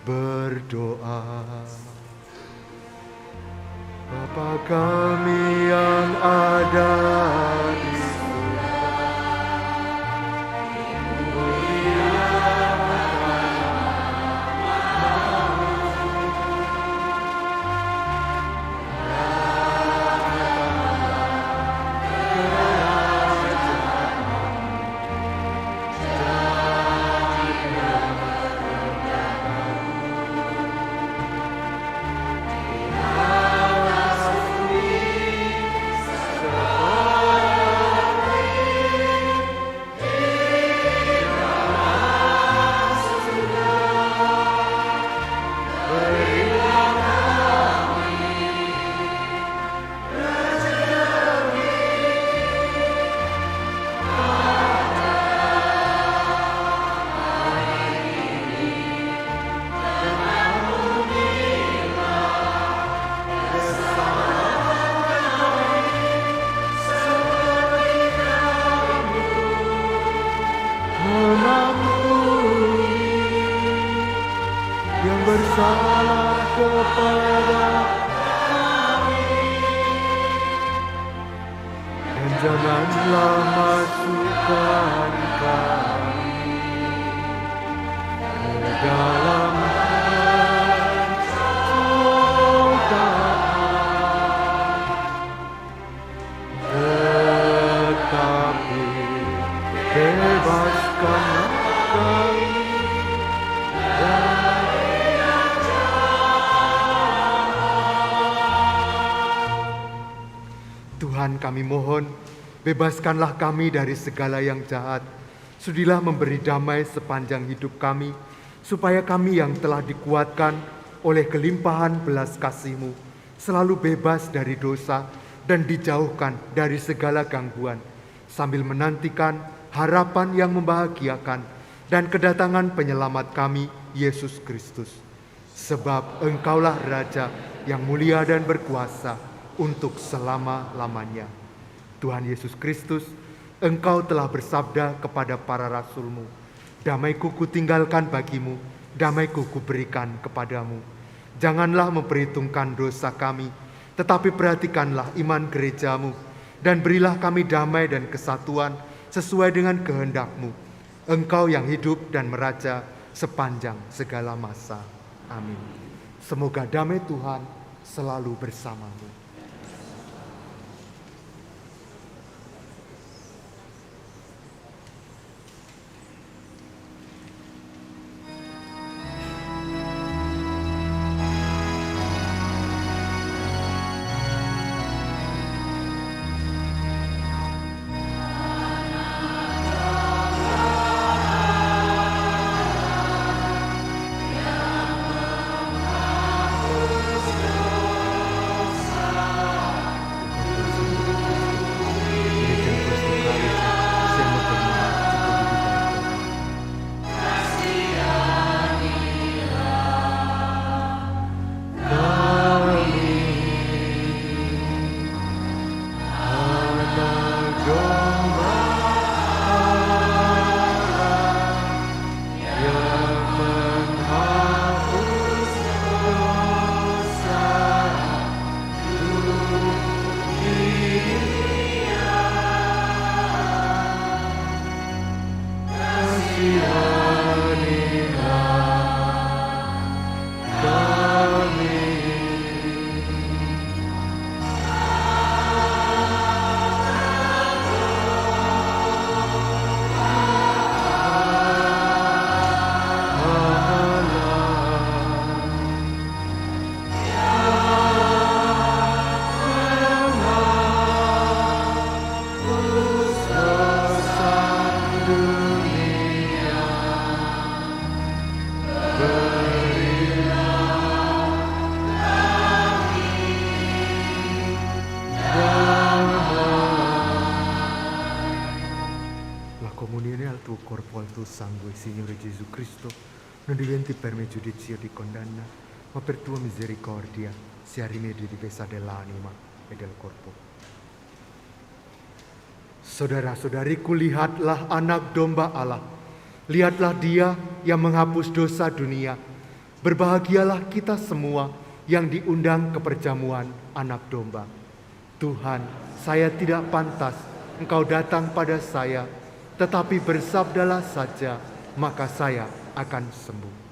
berdoa. Bapa kami yang ada di surga, yang bersalah kepada kami, dan janganlah masukkan kami ke dalam pencobaan, tetapi bebaskanlah kami Tuhan, kami mohon, bebaskanlah kami dari segala yang jahat. Sudilah memberi damai sepanjang hidup kami, supaya kami yang telah dikuatkan oleh kelimpahan belas kasih-Mu, selalu bebas dari dosa dan dijauhkan dari segala gangguan, sambil menantikan harapan yang membahagiakan dan kedatangan penyelamat kami, Yesus Kristus. Sebab Engkaulah Raja yang mulia dan berkuasa untuk selama-lamanya. Tuhan Yesus Kristus, Engkau telah bersabda kepada para rasul-Mu, damai-Ku kutinggalkan bagimu, damai-Ku kuberikan kepadamu. Janganlah memperhitungkan dosa kami, Tetapi perhatikanlah iman gerejamu, dan berilah kami damai dan kesatuan sesuai dengan kehendak-Mu. Engkau yang hidup dan meraja sepanjang segala masa. Amin. Semoga damai Tuhan selalu bersamamu. Sangue, Signore Gesù Cristo, non diventi per me giudizio di condanna, ma per tua misericordia sia rimedio di difesa dell'anima e del corpo. Saudara-saudariku, lihatlah anak domba Allah. Lihatlah dia yang menghapus dosa dunia. Berbahagialah kita semua yang diundang ke perjamuan anak domba. Tuhan, saya tidak pantas Engkau datang pada saya, tetapi bersabdalah saja, maka saya akan sembuh.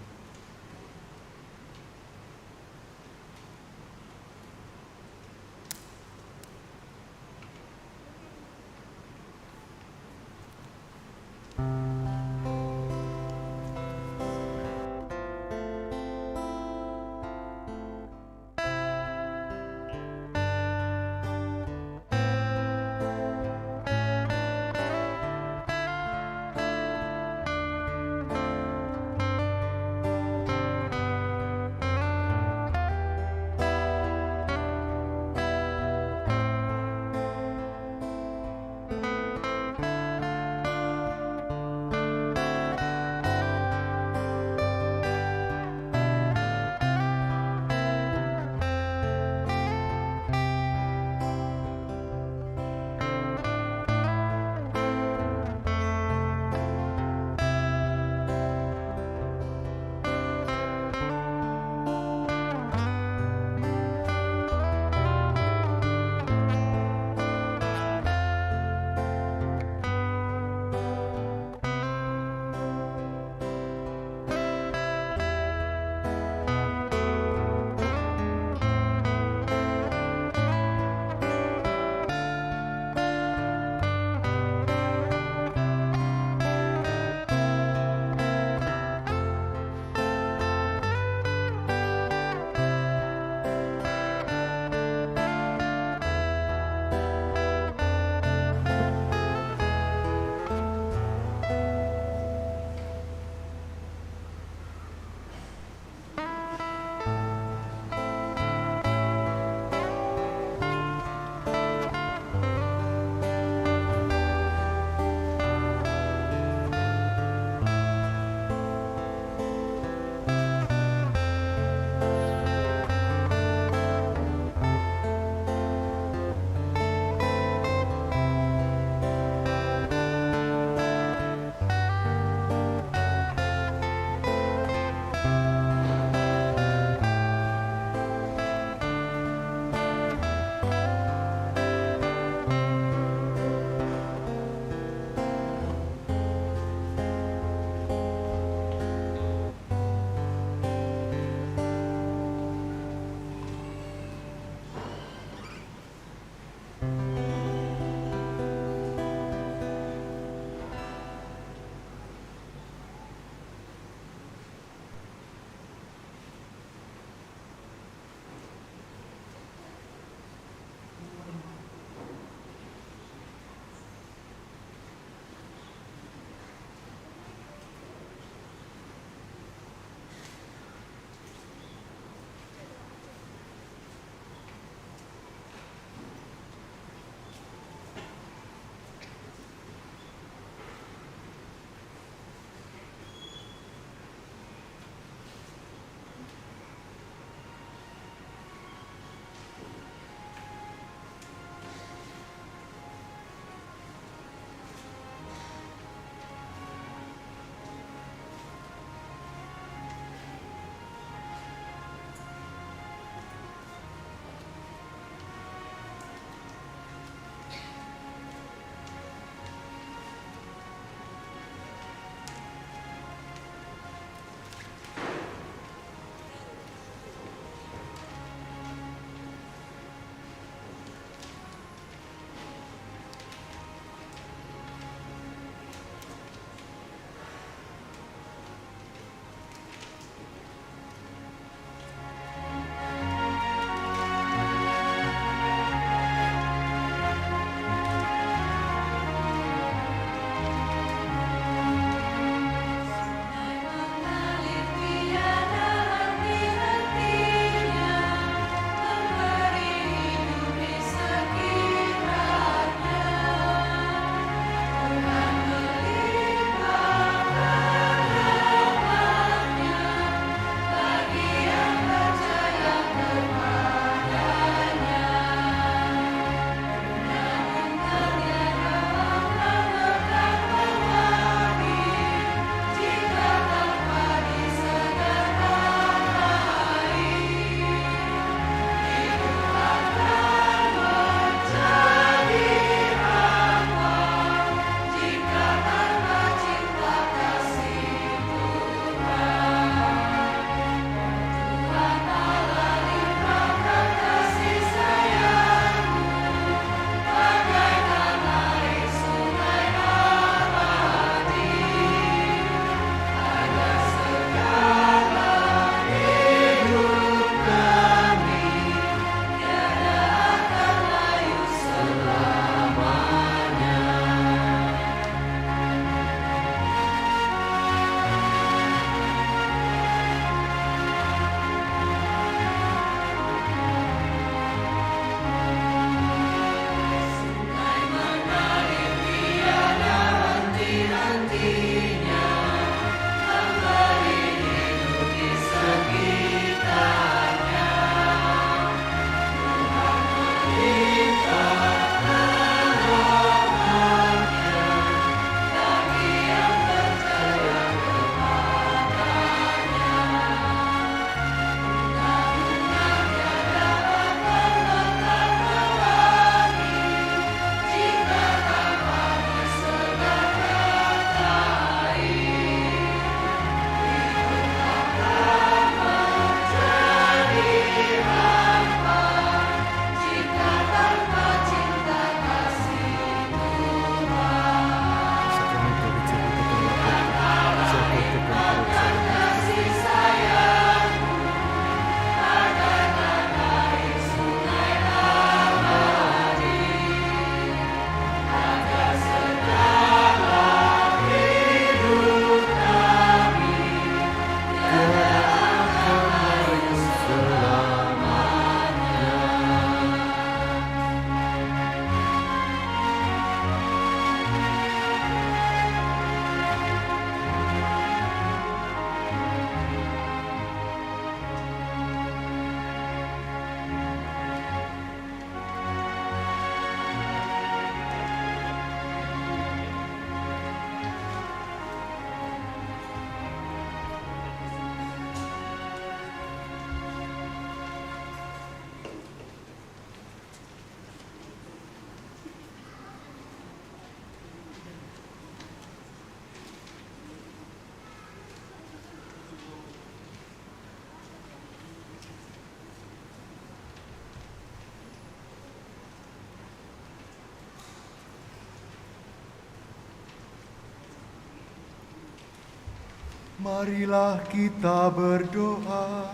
Marilah kita berdoa.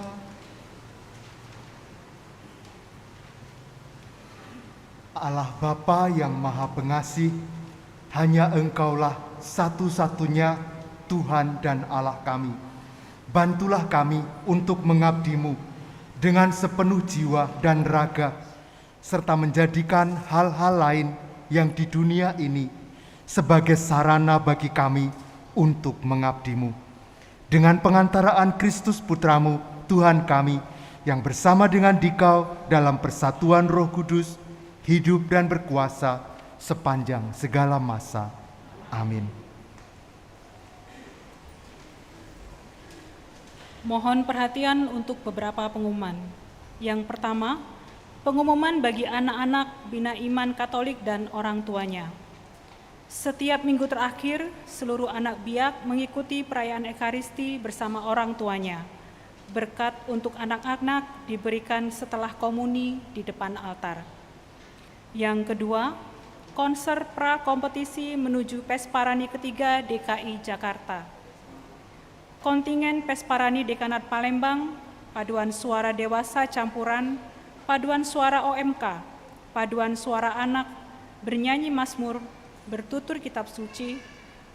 Allah Bapa yang Maha Pengasih, hanya Engkaulah satu-satunya Tuhan dan Allah kami. Bantulah kami untuk mengabdi-Mu dengan sepenuh jiwa dan raga, serta menjadikan hal-hal lain yang di dunia ini sebagai sarana bagi kami untuk mengabdi-Mu. Dengan pengantaraan Kristus Putra-Mu, Tuhan kami, yang bersama dengan Dikau dalam persatuan Roh Kudus, hidup dan berkuasa sepanjang segala masa. Amin. Mohon perhatian untuk beberapa pengumuman. Yang pertama, pengumuman bagi anak-anak Bina Iman Katolik dan orang tuanya. Setiap minggu terakhir, seluruh anak biak mengikuti perayaan Ekaristi bersama orang tuanya. Berkat untuk anak-anak diberikan setelah komuni di depan altar. Yang kedua, konser pra-kompetisi menuju Pesparani ketiga DKI Jakarta. Kontingen Pesparani Dekanat Palembang, paduan suara dewasa campuran, paduan suara OMK, paduan suara anak, bernyanyi mazmur, bertutur kitab suci,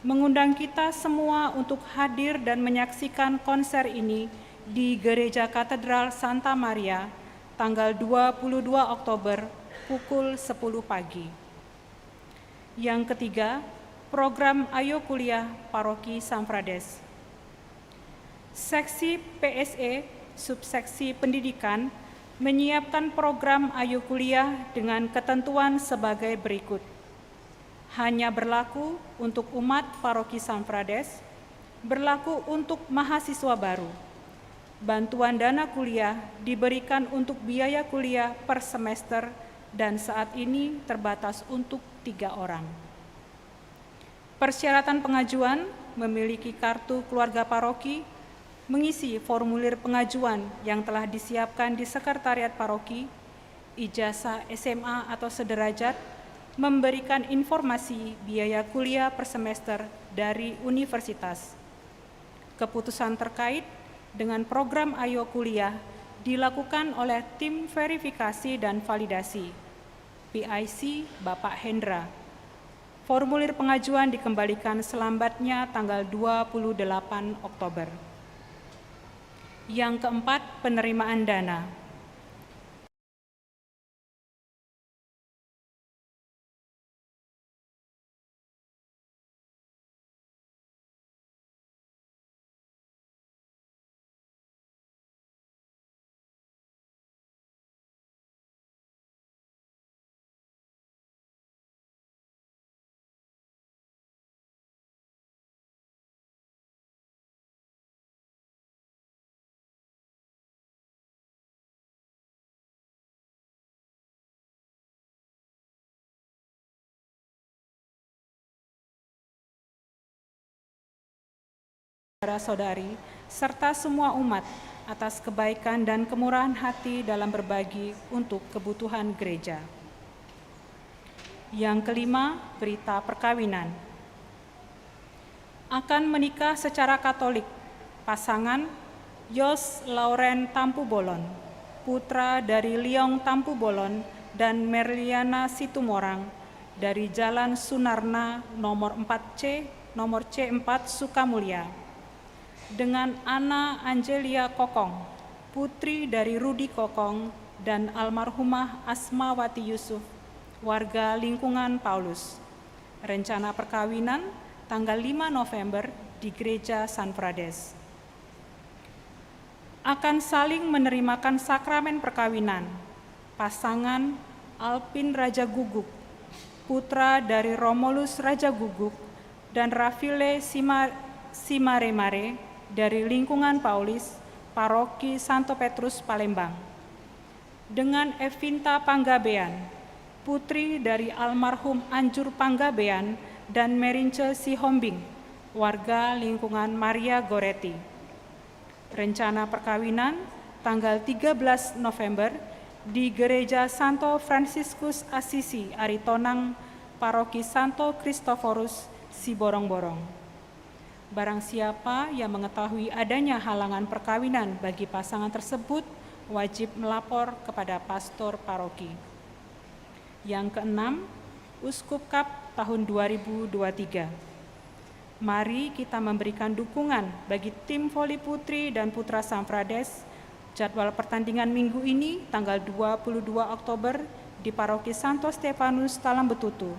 mengundang kita semua untuk hadir dan menyaksikan konser ini di Gereja Katedral Santa Maria, tanggal 22 Oktober, pukul 10 pagi. Yang ketiga, program Ayo Kuliah Paroki Samfrades. Seksi PSE, subseksi pendidikan, menyiapkan program Ayo Kuliah dengan ketentuan sebagai berikut. Hanya berlaku untuk umat Paroki Samfrades, berlaku untuk mahasiswa baru. Bantuan dana kuliah diberikan untuk biaya kuliah per semester dan saat ini terbatas untuk 3 orang. Persyaratan pengajuan memiliki kartu keluarga paroki, mengisi formulir pengajuan yang telah disiapkan di sekretariat paroki, ijazah SMA atau sederajat, memberikan informasi biaya kuliah per semester dari universitas. Keputusan terkait dengan program Ayo Kuliah dilakukan oleh tim verifikasi dan validasi, PIC Bapak Hendra. Formulir pengajuan dikembalikan selambatnya tanggal 28 Oktober. Yang keempat, penerimaan dana. Saudara-saudari, serta semua umat atas kebaikan dan kemurahan hati dalam berbagi untuk kebutuhan gereja. Yang kelima, berita perkawinan. Akan menikah secara Katolik, pasangan Yos Lauren Tampu Bolon, putra dari Liong Tampu Bolon dan Merliana Situmorang, dari Jalan Sunarna nomor 4C, nomor C4 Sukamulya, dengan Ana Angelia Kokong, putri dari Rudi Kokong dan almarhumah Asmawati Yusuf, warga lingkungan Paulus. Rencana perkawinan tanggal 5 November di Gereja Samfrades. Akan saling menerimakan sakramen perkawinan pasangan Alpin Raja Guguk, putra dari Romulus Raja Guguk, dan Rafile Simaremare dari lingkungan Paulis, Paroki Santo Petrus Palembang. Dengan Evinta Panggabean, putri dari almarhum Anjur Panggabean dan Merince Sihombing, warga lingkungan Maria Goretti. Rencana perkawinan tanggal 13 November di Gereja Santo Fransiskus Assisi Aritonang, Paroki Santo Kristoforus, Siborong-Borong. Barang siapa yang mengetahui adanya halangan perkawinan bagi pasangan tersebut, wajib melapor kepada pastor paroki. Yang keenam, Uskup Kap tahun 2023. Mari kita memberikan dukungan bagi tim voli putri dan putra Samfrades. Jadwal pertandingan minggu ini tanggal 22 Oktober di Paroki Santo Stefanus Talam Betutu.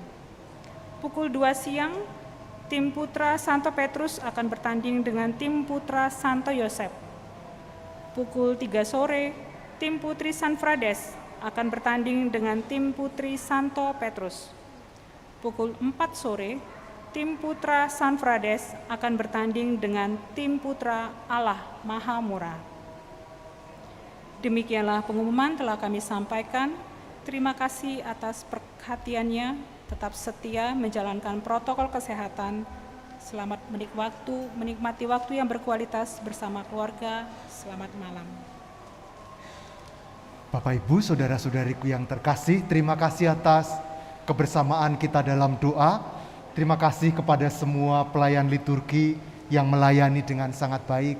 Pukul 2 siang, tim putra Santo Petrus akan bertanding dengan tim putra Santo Yosef. Pukul 3 sore, tim putri Sanfrades akan bertanding dengan tim putri Santo Petrus. Pukul 4 sore, tim putra Sanfrades akan bertanding dengan tim putra Allah Maha Murah. Demikianlah pengumuman telah kami sampaikan. Terima kasih atas perhatiannya. Tetap setia menjalankan protokol kesehatan. Selamat menikmati waktu yang berkualitas bersama keluarga. Selamat malam. Bapak Ibu, saudara-saudariku yang terkasih, terima kasih atas kebersamaan kita dalam doa. Terima kasih kepada semua pelayan liturgi yang melayani dengan sangat baik.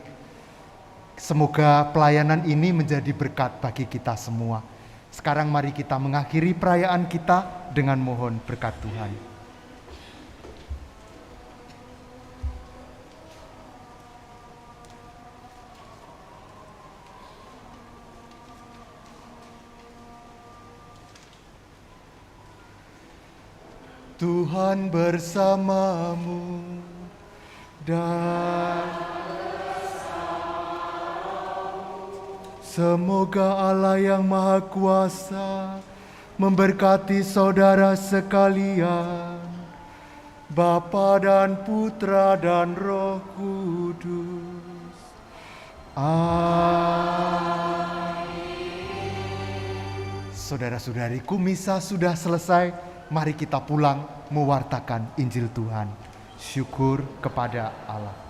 Semoga pelayanan ini menjadi berkat bagi kita semua. Sekarang mari kita mengakhiri perayaan kita dengan mohon berkat Tuhan. Tuhan bersamamu dan semoga Allah yang Maha Kuasa memberkati saudara sekalian, Bapa dan Putra dan Roh Kudus. Amin. Saudara-saudariku, misa sudah selesai. Mari kita pulang mewartakan Injil Tuhan. Syukur kepada Allah.